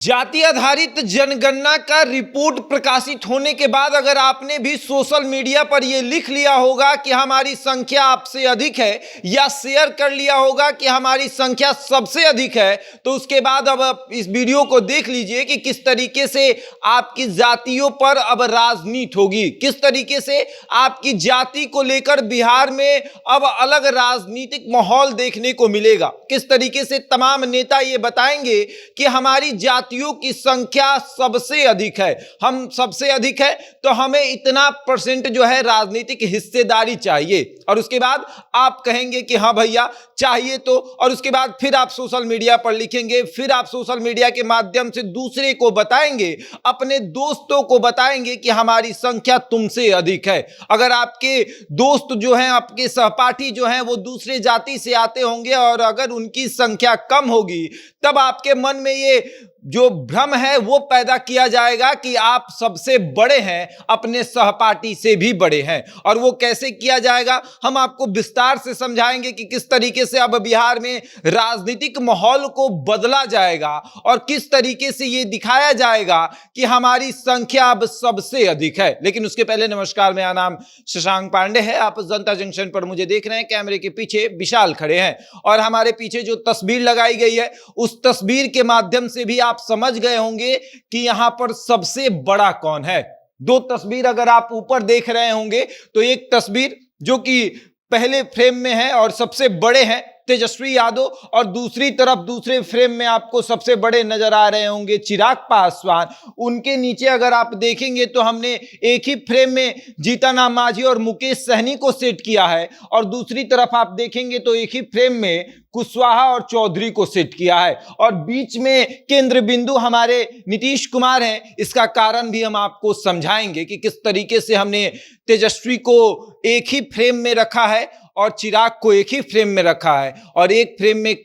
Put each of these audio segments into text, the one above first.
जाति आधारित जनगणना का रिपोर्ट प्रकाशित होने के बाद अगर आपने भी सोशल मीडिया पर यह लिख लिया होगा कि हमारी संख्या आपसे अधिक है, या शेयर कर लिया होगा कि हमारी संख्या सबसे अधिक है, तो उसके बाद अब आप इस वीडियो को देख लीजिए कि किस तरीके से आपकी जातियों पर अब राजनीति होगी, किस तरीके से आपकी जाति को लेकर बिहार में अब अलग राजनीतिक माहौल देखने को मिलेगा। किस तरीके से तमाम नेता ये बताएंगे कि हमारी जाति की संख्या सबसे अधिक है, हम सबसे अधिक है तो हमें इतना परसेंट जो है राजनीतिक हिस्सेदारी चाहिए, और उसके बाद आप कहेंगे कि हाँ भैया चाहिए तो, और उसके बाद फिर आप सोशल मीडिया पर लिखेंगे, फिर आप सोशल मीडिया के माध्यम से दूसरे को बताएंगे, अपने दोस्तों को बताएंगे कि हमारी संख्या तुमसे अधिक है। अगर आपके दोस्त जो हैं, आपके सहपाठी जो हैं वो दूसरे जाति से आते होंगे और अगर उनकी संख्या कम होगी, तब आपके मन में ये जो भ्रम है वो पैदा किया जाएगा कि आप सबसे बड़े हैं, अपने सहपाठी से भी बड़े हैं। और वो कैसे किया जाएगा हम आपको विस्तार से समझाएंगे कि किस तरीके से अब बिहार में राजनीतिक माहौल को बदला जाएगा और किस तरीके से ये दिखाया जाएगा कि हमारी संख्या अब सबसे अधिक है। लेकिन उसके पहले नमस्कार, मेरा नाम शशांक पांडे है, आप जनता जंक्शन पर मुझे देख रहे हैं। कैमरे के पीछे विशाल खड़े हैं और हमारे पीछे जो तस्वीर लगाई गई है उस तस्वीर के माध्यम से भी आप समझ गए होंगे कि यहां पर सबसे बड़ा कौन है। दो तस्वीर अगर आप ऊपर देख रहे होंगे तो एक तस्वीर जो कि पहले फ्रेम में है और सबसे बड़े हैं तेजस्वी यादव, और दूसरी तरफ दूसरे फ्रेम में आपको सबसे बड़े नजर आ रहे होंगे चिराग पासवान। उनके नीचे अगर आप देखेंगे तो हमने एक ही फ्रेम में जीतन राम मांझी और मुकेश सहनी को सेट किया है, और दूसरी तरफ आप देखेंगे तो एक ही फ्रेम में कुशवाहा और चौधरी को सेट किया है, और बीच में केंद्र बिंदु हमारे नीतीश कुमार हैं। इसका कारण भी हम आपको समझाएंगे कि किस तरीके से हमने तेजस्वी को एक ही फ्रेम में रखा है और चिराग को एक ही फ्रेम में रखा है, और एक फ्रेम में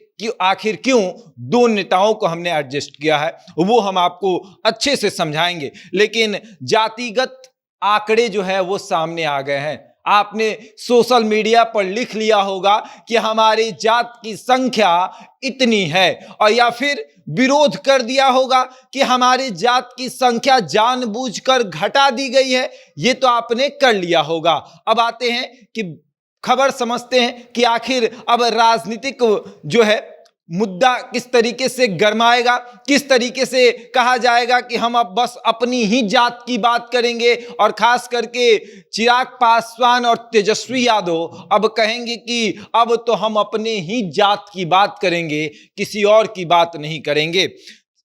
आखिर क्यों दो नेताओं को हमने एडजस्ट किया है वो हम आपको अच्छे से समझाएंगे। लेकिन जातिगत आंकड़े जो है वो सामने आ गए हैं। आपने सोशल मीडिया पर लिख लिया होगा कि हमारे जात की संख्या इतनी है, और या फिर विरोध कर दिया होगा कि हमारे जात की संख्या जानबूझकर घटा दी गई है। ये तो आपने कर लिया होगा। अब आते हैं कि खबर समझते हैं कि आखिर अब राजनीतिक जो है मुद्दा किस तरीके से गरमाएगा, किस तरीके से कहा जाएगा कि हम अब बस अपनी ही जात की बात करेंगे, और खास करके चिराग पासवान और तेजस्वी यादव अब कहेंगे कि अब तो हम अपने ही जात की बात करेंगे, किसी और की बात नहीं करेंगे।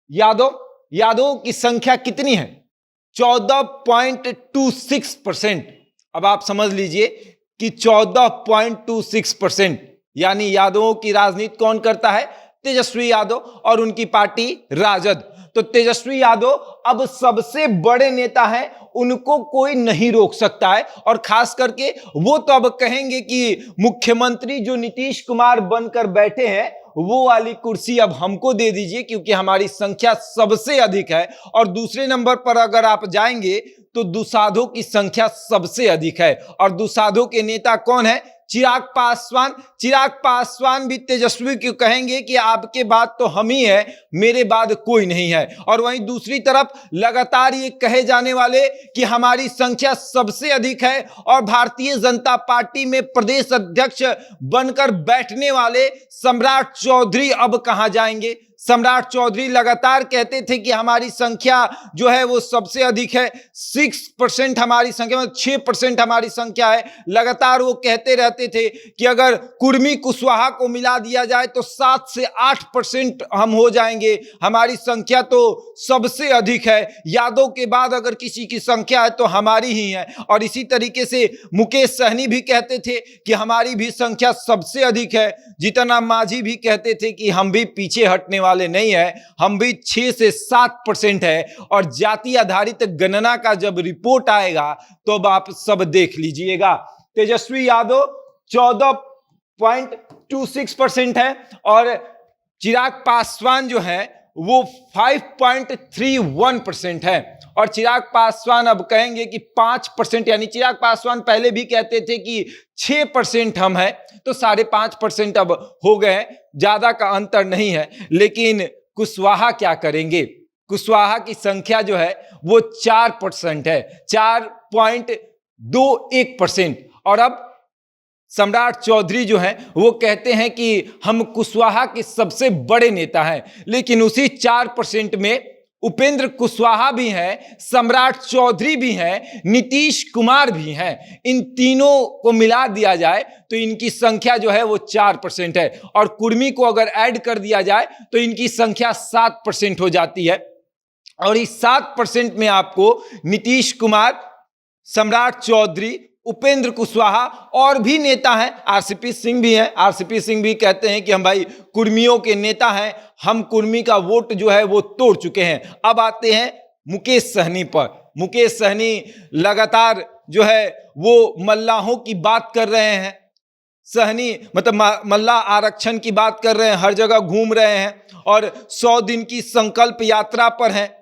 यादव की संख्या कितनी है? 14.26%। अब आप समझ लीजिए कि 14.26%, यानी यादवों की राजनीति कौन करता है? तेजस्वी यादव और उनकी पार्टी राजद। तो तेजस्वी यादव अब सबसे बड़े नेता हैं, उनको कोई नहीं रोक सकता है, और खास करके वो तो अब कहेंगे कि मुख्यमंत्री जो नीतीश कुमार बनकर बैठे हैं वो वाली कुर्सी अब हमको दे दीजिए, क्योंकि हमारी संख्या सबसे अधिक है। और दूसरे नंबर पर अगर आप जाएंगे तो दुसाधों की संख्या सबसे अधिक है, और दुसाधों के नेता कौन है? चिराग पासवान। चिराग पासवान भी तेजस्वी क्यों कहेंगे कि आपके बाद तो हम ही है, मेरे बाद कोई नहीं है। और वहीं दूसरी तरफ लगातार ये कहे जाने वाले कि हमारी संख्या सबसे अधिक है, और भारतीय जनता पार्टी में प्रदेश अध्यक्ष बनकर बैठने वाले सम्राट चौधरी अब कहां जाएंगे? सम्राट चौधरी लगातार कहते थे कि हमारी संख्या जो है वो सबसे अधिक है, 6% हमारी संख्या, मतलब 6% हमारी संख्या है। लगातार वो कहते रहते थे कि अगर कुर्मी कुशवाहा को मिला दिया जाए तो 7 से 8% हम हो जाएंगे, हमारी संख्या तो सबसे अधिक है, यादव के बाद अगर किसी की संख्या है तो हमारी ही है। और इसी तरीके से मुकेश सहनी भी कहते थे कि हमारी भी संख्या सबसे अधिक है। जीतन राम मांझी भी कहते थे कि हम भी पीछे हटने वाले नहीं है, हम भी 6 से 7% है। और जाति आधारित गणना का जब रिपोर्ट आएगा तो अब आप सब देख लीजिएगा। तेजस्वी यादव 14.26% है, और चिराग पासवान जो है वो 5.31% है। और चिराग पासवान अब कहेंगे कि 5%, यानी चिराग पासवान पहले भी कहते थे कि 6% हम हैं, तो 5.5% अब हो गए हैं, ज्यादा का अंतर नहीं है। लेकिन कुशवाहा क्या करेंगे? कुशवाहा की संख्या जो है वो 4% है, 4.21%। और अब सम्राट चौधरी जो हैं वो कहते हैं कि हम कुशवाहा के सबसे बड़े नेता हैं, लेकिन उसी 4% में उपेंद्र कुशवाहा भी हैं, सम्राट चौधरी भी हैं, नीतीश कुमार भी हैं। इन तीनों को मिला दिया जाए तो इनकी संख्या जो है वो 4% है, और कुर्मी को अगर ऐड कर दिया जाए तो इनकी संख्या 7% हो जाती है। और इस 7% में आपको नीतीश कुमार, सम्राट चौधरी, उपेंद्र कुशवाहा और भी नेता हैं, आरसीपी सिंह भी हैं। आरसीपी सिंह भी कहते हैं कि हम भाई कुर्मियों के नेता हैं, हम कुर्मी का वोट जो है वो तोड़ चुके हैं। अब आते हैं मुकेश सहनी पर। मुकेश सहनी लगातार जो है वो मल्लाहों की बात कर रहे हैं। सहनी मतलब मल्लाह आरक्षण की बात कर रहे हैं, हर जगह घूम रहे हैं और 100 दिन की संकल्प यात्रा पर हैं।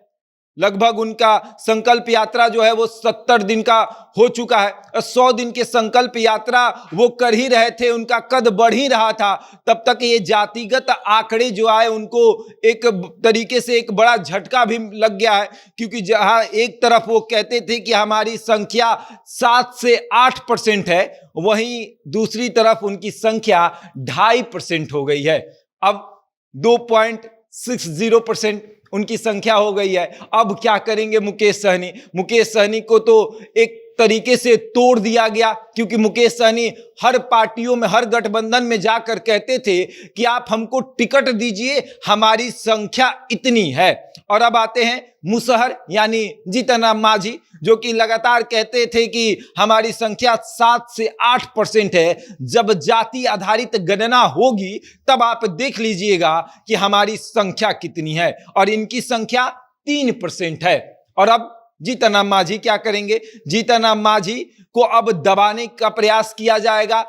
लगभग उनका संकल्प यात्रा जो है वो 70 दिन का हो चुका है। 100 दिन के संकल्प यात्रा वो कर ही रहे थे, उनका कद बढ़ ही रहा था। तब तक ये जातिगत आंकड़े जो आए उनको एक तरीके से एक बड़ा झटका भी लग गया है, क्योंकि जहां एक तरफ वो कहते थे कि हमारी संख्या 7 से 8% है, वहीं दूसरी तरफ उनकी संख्या 2.5% हो गई है। अब 2.60% उनकी संख्या हो गई है। अब क्या करेंगे मुकेश सहनी? मुकेश सहनी को तो एक तरीके से तोड़ दिया गया, क्योंकि मुकेश सहनी हर पार्टियों में, हर गठबंधन में जाकर कहते थे कि आप हमको टिकट दीजिए, हमारी संख्या इतनी है। और अब आते हैं मुसहर यानी जीतन राम मांझी, जो कि लगातार कहते थे कि हमारी संख्या 7 से 8% है। जब जाति आधारित गणना होगी तब आप देख लीजिएगा कि हमारी संख्या कितनी है, और इनकी संख्या 3% है। और अब जीतन राम मांझी क्या करेंगे? जीतन राम मांझी को अब दबाने का प्रयास किया जाएगा,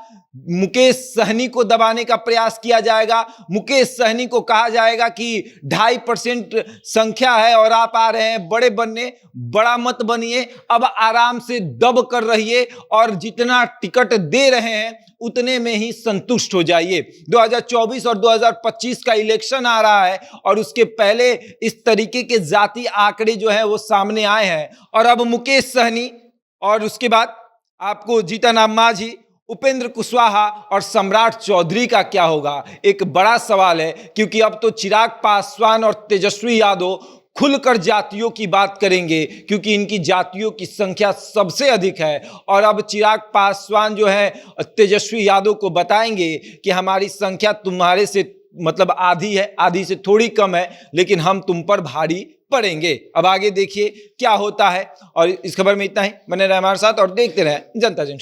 मुकेश सहनी को दबाने का प्रयास किया जाएगा। मुकेश सहनी को कहा जाएगा कि 2.5% संख्या है और आप आ रहे हैं बड़े बनने, बड़ा मत बनिए, अब आराम से दब कर रहिए और जितना टिकट दे रहे हैं उतने में ही संतुष्ट हो जाइए। 2024 और 2025 का इलेक्शन आ रहा है और उसके पहले इस तरीके के जाति आंकड़े जो है वो सामने आए हैं। और अब मुकेश सहनी और उसके बाद आपको जीतन राम मांझी, उपेंद्र कुशवाहा और सम्राट चौधरी का क्या होगा, एक बड़ा सवाल है। क्योंकि अब तो चिराग पासवान और तेजस्वी यादव खुलकर जातियों की बात करेंगे, क्योंकि इनकी जातियों की संख्या सबसे अधिक है। और अब चिराग पासवान जो है तेजस्वी यादव को बताएंगे कि हमारी संख्या तुम्हारे से मतलब आधी है, आधी से थोड़ी कम है, लेकिन हम तुम पर भारी पड़ेंगे। अब आगे देखिए क्या होता है। और इस खबर में इतना ही, बने रहे हमारे साथ और देखते रहे जनता जंक्शन।